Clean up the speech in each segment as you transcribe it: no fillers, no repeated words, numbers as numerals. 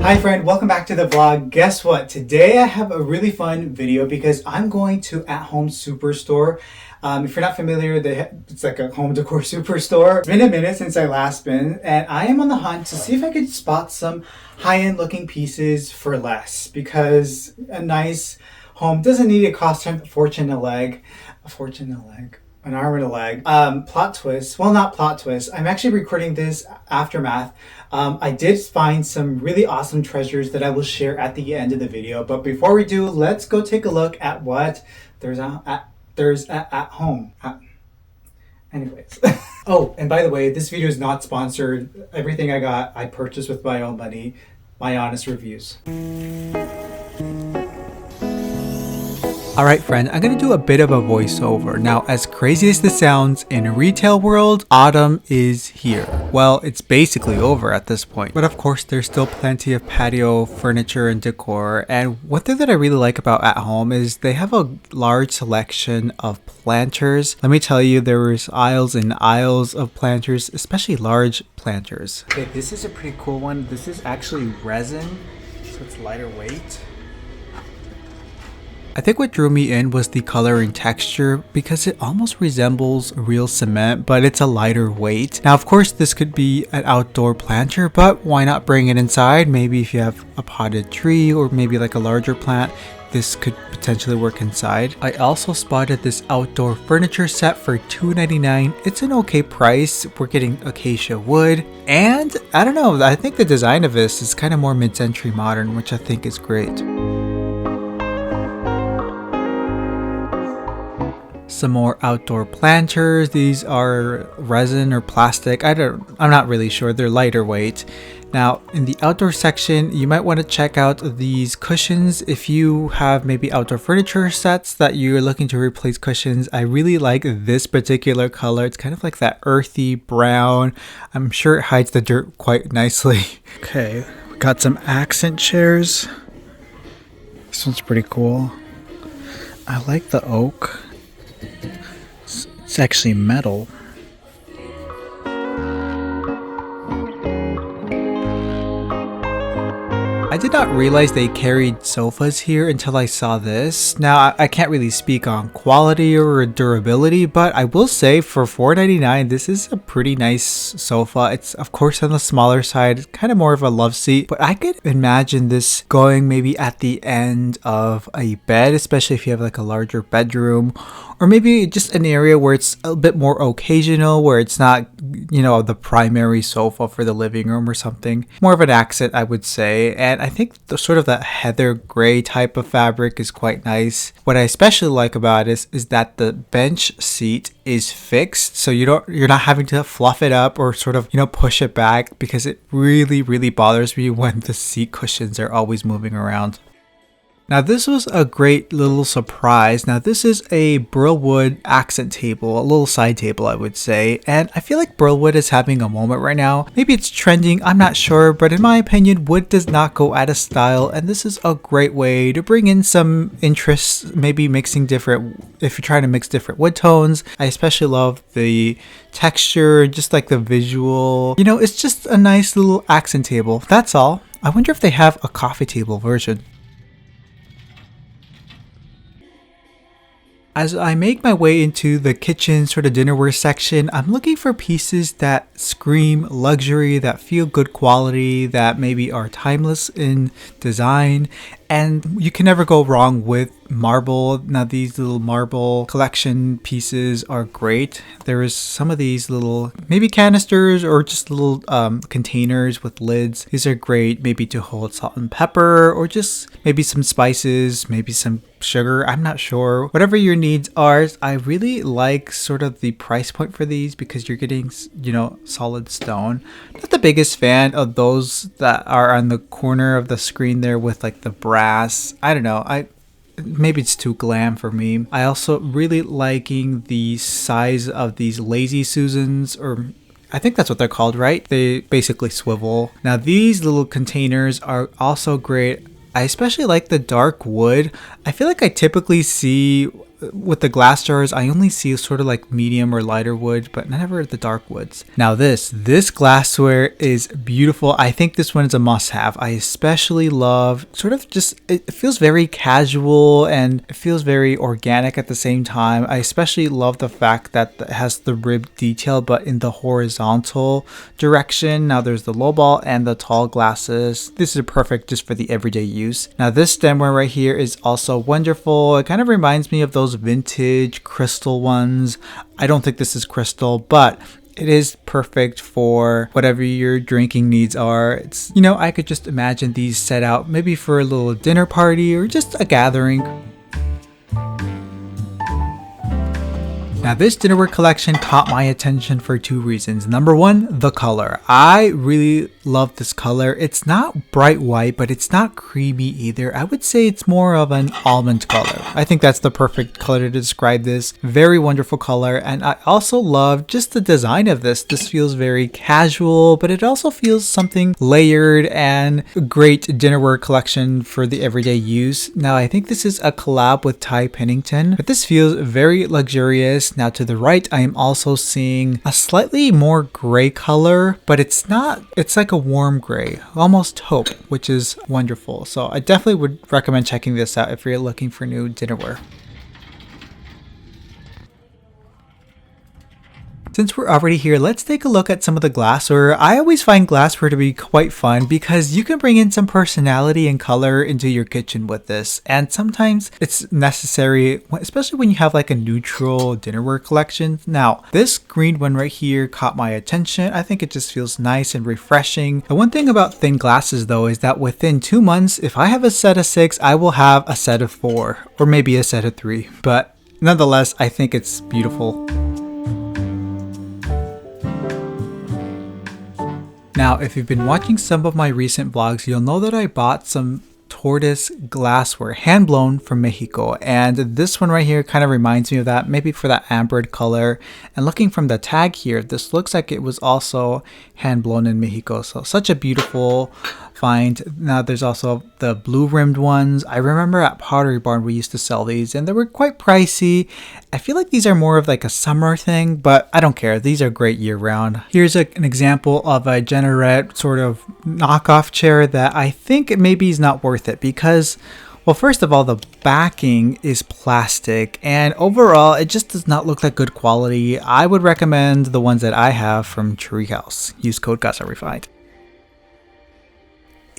Hi friend, welcome back to the vlog. Guess what? Today I have a really fun video because I'm going to At Home Superstore. If you're not familiar, it's like a home decor superstore. It's been a minute since I last been, and I am on the hunt to see if I could spot some high-end looking pieces for less, because a nice home doesn't need to cost a fortune a leg. An arm and a leg. Plot twist. Well, not plot twist. I'm actually recording this aftermath. I did find some really awesome treasures that I will share at the end of the video. But before we do, let's go take a look at what there's at home. Anyways. Oh, and by the way, this video is not sponsored. Everything I got, I purchased with my own money. My honest reviews. Alright friend, I'm going to do a bit of a voiceover. Now, as crazy as this sounds, in a retail world, autumn is here. Well, it's basically over at this point. But of course, there's still plenty of patio furniture and decor. And one thing that I really like about At Home is they have a large selection of planters. Let me tell you, there was aisles and aisles of planters, especially large planters. Okay, this is a pretty cool one. This is actually resin, so it's lighter weight. I think what drew me in was the color and texture, because it almost resembles real cement, but it's a lighter weight. Now, of course, this could be an outdoor planter, but why not bring it inside? Maybe if you have a potted tree or maybe like a larger plant, this could potentially work inside. I also spotted this outdoor furniture set for $2.99. It's an okay price. We're getting acacia wood, and I don't know, I think the design of this is kind of more mid-century modern, which I think is great. Some more outdoor planters. These are resin or plastic. I'm not really sure. They're lighter weight. Now, in the outdoor section, you might want to check out these cushions. If you have maybe outdoor furniture sets that you're looking to replace cushions, I really like this particular color. It's kind of like that earthy brown. I'm sure it hides the dirt quite nicely. Okay, we got some accent chairs. This one's pretty cool. I like the oak. It's actually metal. I did not realize they carried sofas here until I saw this. Now, I can't really speak on quality or durability, but I will say for $4.99, this is a pretty nice sofa. It's of course on the smaller side, kind of more of a love seat, but I could imagine this going maybe at the end of a bed, especially if you have like a larger bedroom, or maybe just an area where it's a bit more occasional, where it's not, you know, the primary sofa for the living room or something. More of an accent, I would say. And I think the sort of that heather gray type of fabric is quite nice. What I especially like about it is that the bench seat is fixed, so you're not having to fluff it up or sort of, you know, push it back, because it really bothers me when the seat cushions are always moving around. Now, this was a great little surprise. Now, this is a burlwood accent table, a little side table, I would say. And I feel like burlwood is having a moment right now. Maybe it's trending, I'm not sure. But in my opinion, wood does not go out of style. And this is a great way to bring in some interests, maybe mixing different, if you're trying to mix different wood tones. I especially love the texture, just like the visual. You know, it's just a nice little accent table. That's all. I wonder if they have a coffee table version. As I make my way into the kitchen sort of dinnerware section, I'm looking for pieces that scream luxury, that feel good quality, that maybe are timeless in design. And you can never go wrong with marble. Now, these little marble collection pieces are great. There is some of these little maybe canisters or just little containers with lids. These are great maybe to hold salt and pepper, or just maybe some spices, maybe some sugar. I'm not sure. Whatever your needs are. I really like sort of the price point for these, because you're getting, you know, solid stone. Not the biggest fan of those that are on the corner of the screen there with like the brass. I don't know. Maybe it's too glam for me. I also really liking the size of these lazy Susans, or I think that's what they're called, right? They basically swivel. Now, these little containers are also great. I especially like the dark wood. I feel like I typically see with the glass jars, I only see sort of like medium or lighter wood, but never the dark woods. Now this glassware is beautiful. I think this one is a must-have. I especially love sort of just, it feels very casual and it feels very organic at the same time. I especially love the fact that it has the ribbed detail, but in the horizontal direction. Now there's the low ball and the tall glasses. This is perfect just for the everyday use. Now this stemware right here is also wonderful. It kind of reminds me of those vintage crystal ones. I don't think this is crystal, but it is perfect for whatever your drinking needs are. It's, you know, I could just imagine these set out maybe for a little dinner party or just a gathering. Now this dinnerware collection caught my attention for two reasons. Number one, the color. I really love this color. It's not bright white, but it's not creamy either. I would say it's more of an almond color. I think that's the perfect color to describe this. Very wonderful color. And I also love just the design of this. This feels very casual, but it also feels something layered and a great dinnerware collection for the everyday use. Now I think this is a collab with Ty Pennington, but this feels very luxurious. Now to the right, I am also seeing a slightly more gray color, but it's not, it's like a warm gray, almost taupe, which is wonderful. So I definitely would recommend checking this out if you're looking for new dinnerware. Since we're already here, let's take a look at some of the glassware. I always find glassware to be quite fun because you can bring in some personality and color into your kitchen with this. And sometimes it's necessary, especially when you have like a neutral dinnerware collection. Now, this green one right here caught my attention. I think it just feels nice and refreshing. The one thing about thin glasses though is that within 2 months, if I have a set of 6, I will have a set of 4 or maybe a set of 3. But nonetheless, I think it's beautiful. Now, if you've been watching some of my recent vlogs, you'll know that I bought some tortoise glassware, hand blown from Mexico, and this one right here kind of reminds me of that, maybe for that ambered color. And looking from the tag here, this looks like it was also hand blown in Mexico, so such a beautiful find. Now there's also the blue rimmed ones. I remember at Pottery Barn we used to sell these and they were quite pricey. I feel like these are more of like a summer thing, but I don't care. These are great year round. Here's an example of a Generette sort of knockoff chair that I think maybe is not worth it because, well, first of all, the backing is plastic and overall it just does not look like good quality. I would recommend the ones that I have from Treehouse. Use code Casa Refined.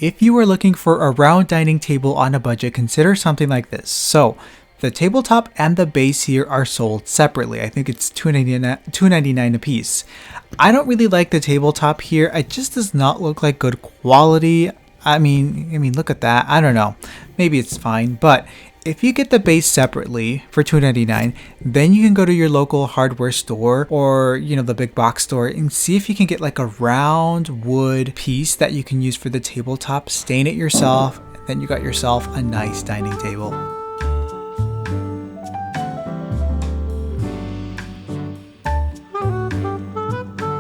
If you are looking for a round dining table on a budget, consider something like this. So the tabletop and the base here are sold separately. I think it's $2.99 a piece. I don't really like the tabletop here. It just does not look like good quality. I mean, look at that. I don't know. Maybe it's fine, but if you get the base separately for $2.99, then you can go to your local hardware store or, you know, the big box store and see if you can get like a round wood piece that you can use for the tabletop, stain it yourself, then you got yourself a nice dining table.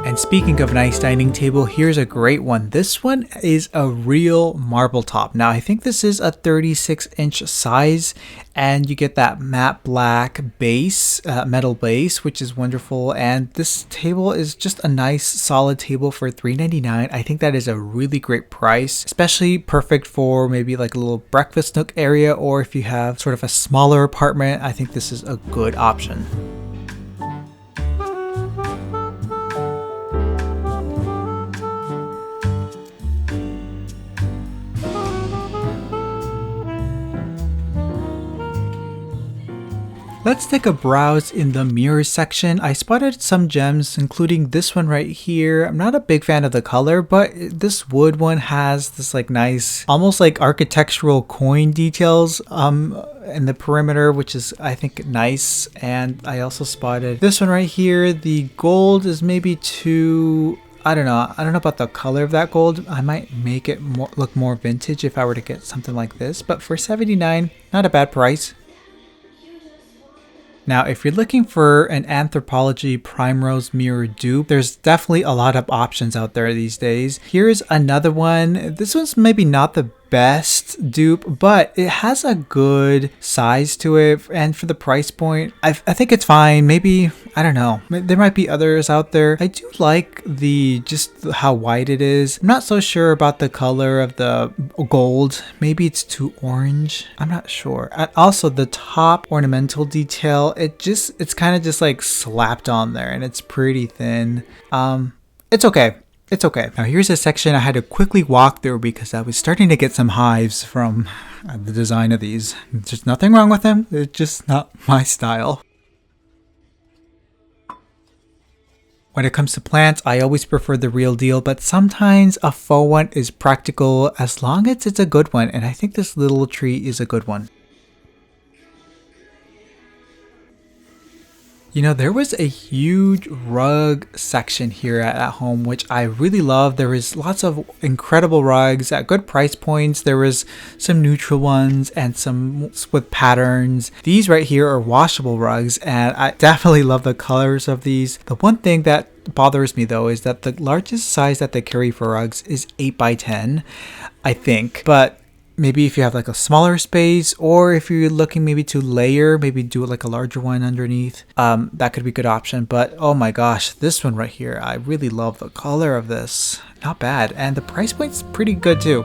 And speaking of nice dining table, here's a great one. This one is a real marble top. Now, I think this is a 36-inch size, and you get that matte black base, metal base, which is wonderful. And this table is just a nice, solid table for $3.99. I think that is a really great price, especially perfect for maybe like a little breakfast nook area, or if you have sort of a smaller apartment, I think this is a good option. Let's take a browse in the mirrors section. I spotted some gems, including this one right here. I'm not a big fan of the color, but this wood one has this like nice, almost like architectural coin details in the perimeter, which is, I think, nice. And I also spotted this one right here. The gold is maybe too, I don't know about the color of that gold. I might make it look more vintage if I were to get something like this, but for $79, not a bad price. Now, if you're looking for an Anthropologie Primrose mirror dupe, there's definitely a lot of options out there these days. Here's another one. This one's maybe not the best dupe, but it has a good size to it, and for the price point, I think it's fine. Maybe, I don't know, there might be others out there. I do like the just how white it is. I'm not so sure about the color of the gold. Maybe it's too orange, I'm not sure. And also the top ornamental detail, it's kind of just like slapped on there, and it's pretty thin. It's okay. It's okay. Now here's a section I had to quickly walk through because I was starting to get some hives from the design of these. There's nothing wrong with them. It's just not my style. When it comes to plants, I always prefer the real deal, but sometimes a faux one is practical as long as it's a good one, and I think this little tree is a good one. You know, there was a huge rug section here at Home, which I really love. There was lots of incredible rugs at good price points. There was some neutral ones and some with patterns. These right here are washable rugs, and I definitely love the colors of these. The one thing that bothers me though is that the largest size that they carry for rugs is 8x10, I think. But maybe if you have like a smaller space, or if you're looking maybe to layer, maybe do like a larger one underneath, that could be a good option. But oh my gosh, this one right here, I really love the color of this. Not bad, and the price point's pretty good too.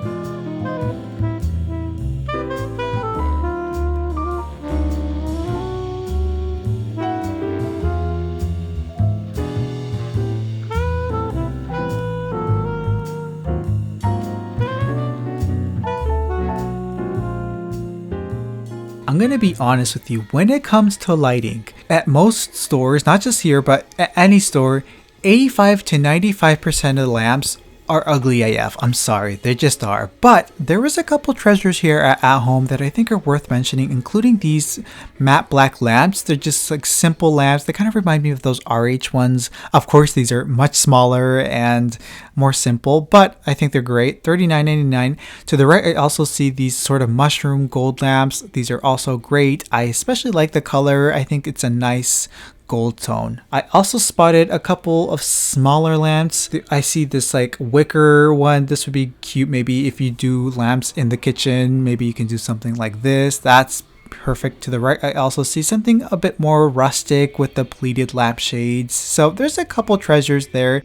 I'm gonna be honest with you, when it comes to lighting, at most stores, not just here, but at any store, 85 to 95% of the lamps are ugly AF. I'm sorry, they just are. But there was a couple treasures here at Home that I think are worth mentioning, including these matte black lamps. They're just like simple lamps. They kind of remind me of those RH ones. Of course, these are much smaller and more simple, but I think they're great. $39.99. To the right, I also see these sort of mushroom gold lamps. These are also great. I especially like the color. I think it's a nice gold tone. I also spotted a couple of smaller lamps. I see this like wicker one. This would be cute maybe if you do lamps in the kitchen. Maybe you can do something like this. That's perfect. To the right, I also see something a bit more rustic with the pleated lampshades. So there's a couple treasures there.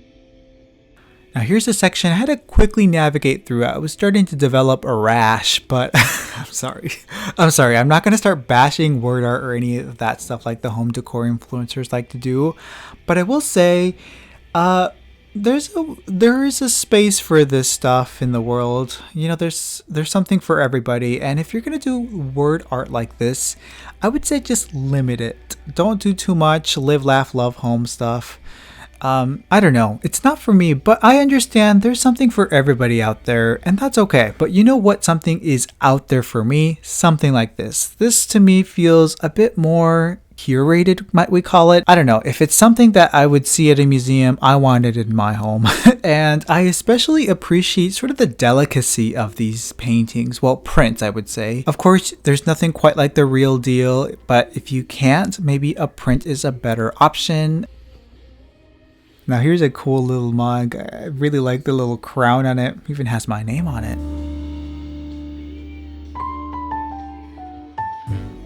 Now here's a section I had to quickly navigate through. I was starting to develop a rash, but I'm sorry. I'm not going to start bashing word art or any of that stuff like the home decor influencers like to do. But I will say, there is a space for this stuff in the world. You know, there's something for everybody. And if you're going to do word art like this, I would say just limit it. Don't do too much live, laugh, love home stuff. I don't know. It's not for me, but I understand there's something for everybody out there, and that's okay. But you know what something is out there for me? Something like this. This to me feels a bit more curated, might we call it. I don't know. If it's something that I would see at a museum, I want it in my home. And I especially appreciate sort of the delicacy of these paintings. Well, prints, I would say. Of course, there's nothing quite like the real deal, but if you can't, maybe a print is a better option. Now here's a cool little mug. I really like the little crown on it. Even has my name on it.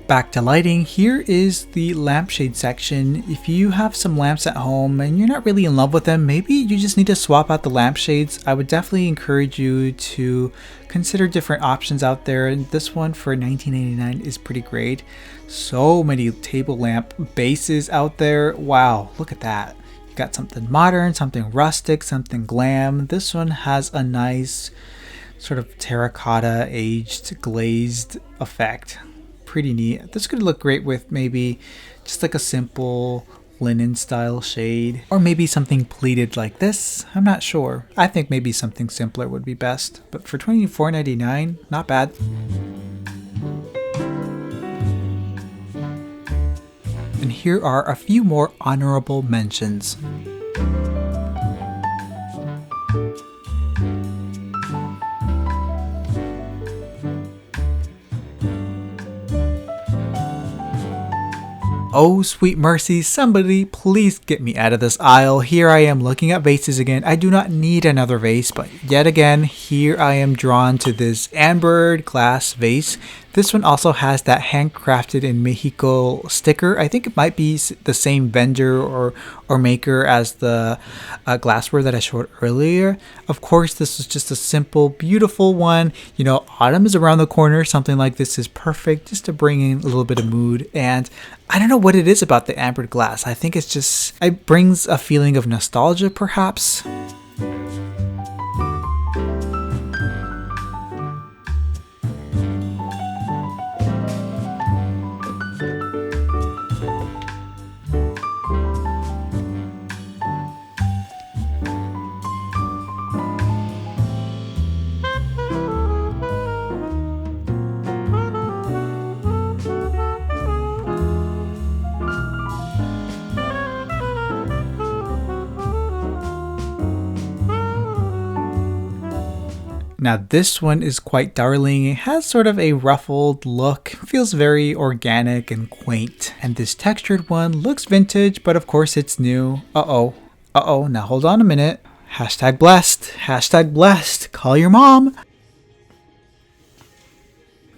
Back to lighting, here is the lampshade section. If you have some lamps at home and you're not really in love with them, maybe you just need to swap out the lampshades. I would definitely encourage you to consider different options out there. And this one for $19.99 is pretty great. So many table lamp bases out there. Wow, look at that. Got something modern, something rustic, something glam. This one has a nice sort of terracotta aged glazed effect. Pretty neat. This could look great with maybe just like a simple linen style shade, or maybe something pleated like this. I'm not sure. I think maybe something simpler would be best, but for $24.99, not bad. And here are a few more honorable mentions. Oh, sweet mercy, somebody please get me out of this aisle. Here I am looking at vases again. I do not need another vase, but yet again, here I am drawn to this amber glass vase. This one also has that handcrafted in Mexico sticker. I think it might be the same vendor or maker as the glassware that I showed earlier. Of course, this is just a simple, beautiful one. You know, autumn is around the corner. Something like this is perfect just to bring in a little bit of mood. And I don't know what it is about the ambered glass. I think it brings a feeling of nostalgia, perhaps. Now this one is quite darling. It has sort of a ruffled look, feels very organic and quaint. And this textured one looks vintage, but of course it's new. Uh-oh, now hold on a minute. Hashtag blessed, call your mom.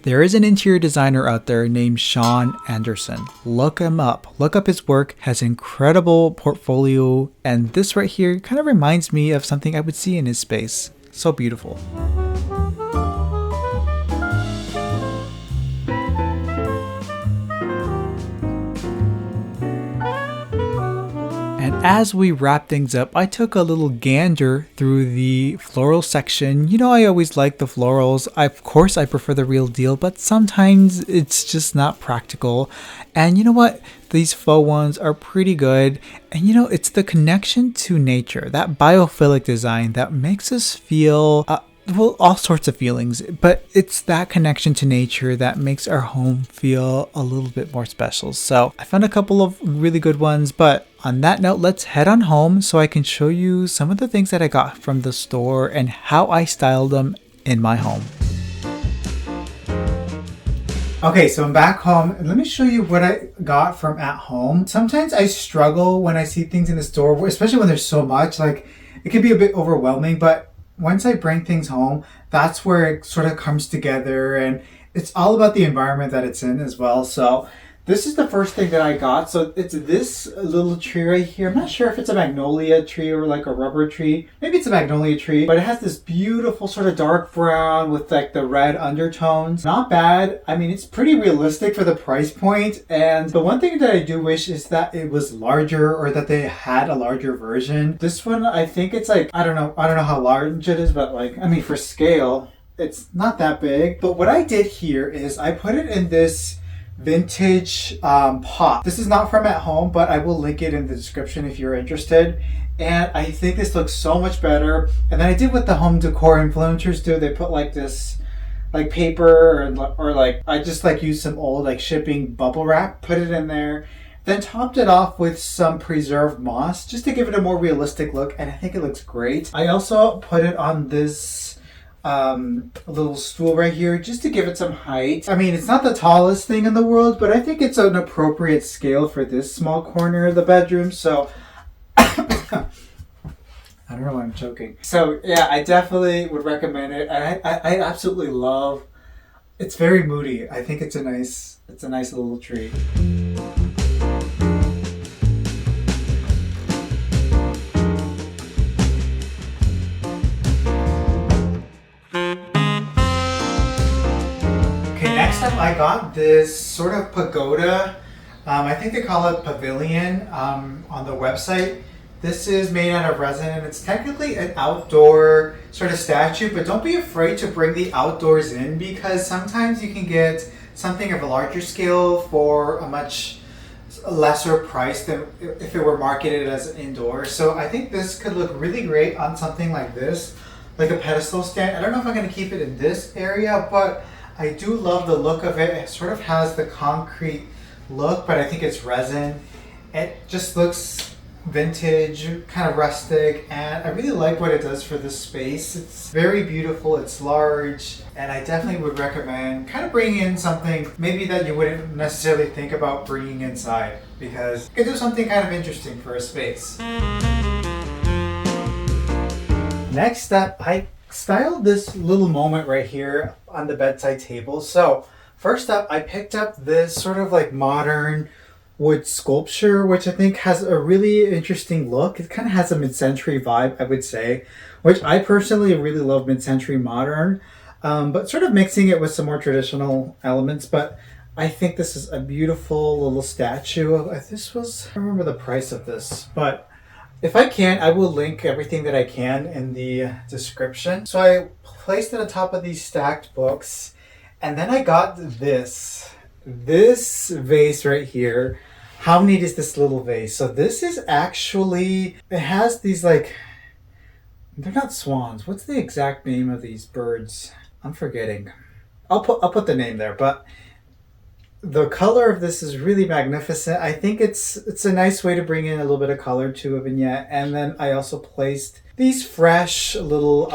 There is an interior designer out there named Sean Anderson. Look him up. Look up his work. Has incredible portfolio, and this right here kind of reminds me of something I would see in his space. So beautiful. And as we wrap things up, I took a little gander through the floral section. You know, I always like the florals. Of course, I prefer the real deal, but sometimes it's just not practical. And you know what? These faux ones are pretty good. And you know, it's the connection to nature, that biophilic design that makes us feel well, all sorts of feelings, but it's that connection to nature that makes our home feel a little bit more special. So I found a couple of really good ones, but on that note, let's head on home so I can show you some of the things that I got from the store and how I styled them in my home. Okay, so I'm back home and let me show you what I got from At Home. Sometimes I struggle when I see things in the store, especially when there's so much, like it can be a bit overwhelming, but once I bring things home, that's where it sort of comes together, and it's all about the environment that it's in as well. So this is the first thing that I got. So it's this little tree right here. I'm not sure if it's a magnolia tree or like a rubber tree. Maybe it's a magnolia tree, but it has this beautiful sort of dark brown with like the red undertones. Not bad. I mean, it's pretty realistic for the price point. And the one thing that I do wish is that it was larger, or that they had a larger version. This one, I think it's like, I don't know how large it is, but like, I mean, for scale, it's not that big. But what I did here is I put it in this vintage pot. This is not from At Home, but I will link it in the description if you're interested. And I think this looks so much better. And then I did what the home decor influencers do. They put like this like paper or like I just like used some old like shipping bubble wrap, put it in there, then topped it off with some preserved moss just to give it a more realistic look, and I think it looks great. I also put it on this little stool right here just to give it some height. I mean, it's not the tallest thing in the world, but I think it's an appropriate scale for this small corner of the bedroom. So I don't know why I'm choking. So yeah, I definitely would recommend it. I absolutely love. It's very moody. I think it's a nice little tree. I got this sort of pagoda. I think they call it Pavilion on the website. This is made out of resin, and it's technically an outdoor sort of statue, but don't be afraid to bring the outdoors in, because sometimes you can get something of a larger scale for a much lesser price than if it were marketed as indoor. So I think this could look really great on something like this, like a pedestal stand. I don't know if I'm going to keep it in this area, but I do love the look of it. It sort of has the concrete look, but I think it's resin. It just looks vintage, kind of rustic, and I really like what it does for this space. It's very beautiful, it's large, and I definitely would recommend kind of bringing in something maybe that you wouldn't necessarily think about bringing inside, because it could do something kind of interesting for a space. Next up, I styled this little moment right here on the bedside table. So first up, I picked up this sort of like modern wood sculpture, which I think has a really interesting look. It kind of has a mid-century vibe, I would say, which I personally really love mid-century modern, but sort of mixing it with some more traditional elements. But I think this is a beautiful little statue. This was, I don't remember the price of this, but if I can, I will link everything that I can in the description. So I placed it on top of these stacked books, and then I got this vase right here. How neat is this little vase? So this is actually, it has these like, they're not swans. What's the exact name of these birds? I'm forgetting. I'll put the name there, but the color of this is really magnificent. I think it's a nice way to bring in a little bit of color to a vignette. And then I also placed these fresh little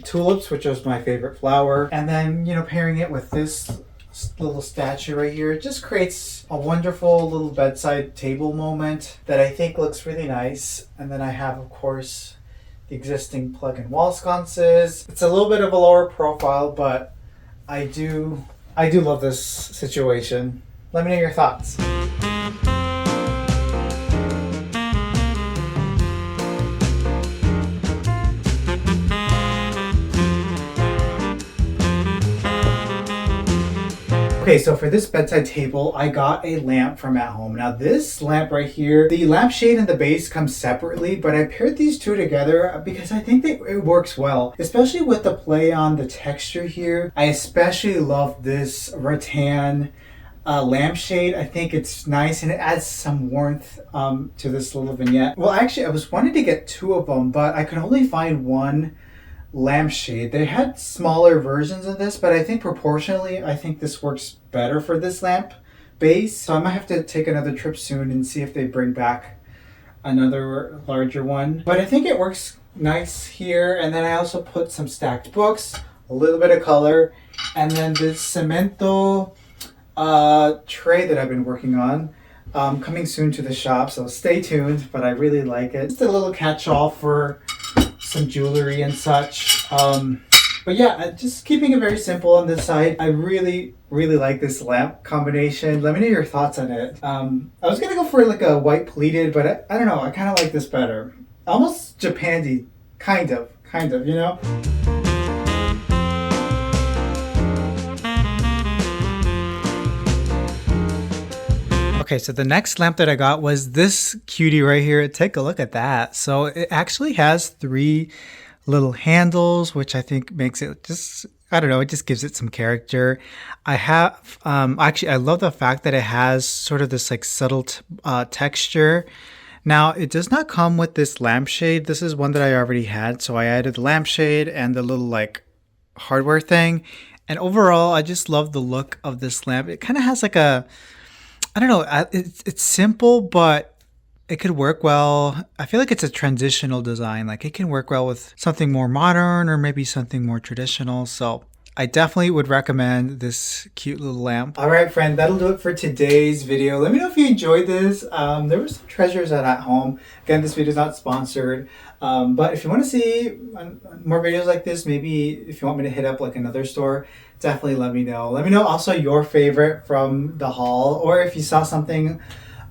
tulips, which was my favorite flower. And then, you know, pairing it with this little statue right here, it just creates a wonderful little bedside table moment that I think looks really nice. And then I have, of course, the existing plug-in wall sconces. It's a little bit of a lower profile, but I do love this situation. Let me know your thoughts. Okay, so for this bedside table, I got a lamp from At Home. Now this lamp right here, the lampshade and the base come separately, but I paired these two together because I think that it works well, especially with the play on the texture here. I especially love this rattan lampshade. I think it's nice and it adds some warmth to this little vignette. Well, actually, I was wanting to get two of them, but I could only find one lampshade. They had smaller versions of this, but I think proportionally, I think this works better for this lamp base. So I might have to take another trip soon and see if they bring back another larger one. But I think it works nice here. And then I also put some stacked books, a little bit of color, and then this cemento tray that I've been working on. Coming soon to the shop, so stay tuned, but I really like it. Just a little catch-all for some jewelry and such. But yeah, just keeping it very simple on this side. I really like this lamp combination. Let me know your thoughts on it. I was gonna go for like a white pleated, but I don't know, I kind of like this better. Almost Japandi, kind of, you know? Okay, so the next lamp that I got was this cutie right here. Take a look at that. So it actually has 3 little handles, which I think makes it just, I don't know, it just gives it some character. I have, actually, I love the fact that it has sort of this like subtle texture. Now, it does not come with this lampshade. This is one that I already had. So I added the lampshade and the little like hardware thing. And overall, I just love the look of this lamp. It kind of has like a, I don't know, it's simple, but it could work well. I feel like it's a transitional design. Like it can work well with something more modern or maybe something more traditional. So I definitely would recommend this cute little lamp. All right, friend, that'll do it for today's video. Let me know if you enjoyed this. There were some treasures at Home. Again, this video is not sponsored. But if you want to see more videos like this, maybe if you want me to hit up like another store, definitely let me know. Let me know also your favorite from the haul, or if you saw something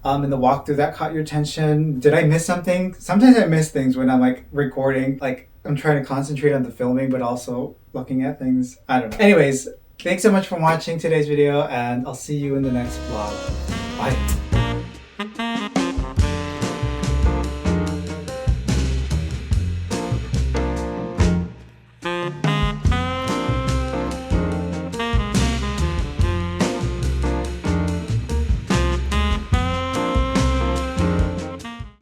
in the walkthrough that caught your attention. Did I miss something? Sometimes I miss things when I'm like recording, like I'm trying to concentrate on the filming, but also looking at things. I don't know. Anyways, thanks so much for watching today's video, and I'll see you in the next vlog. Bye.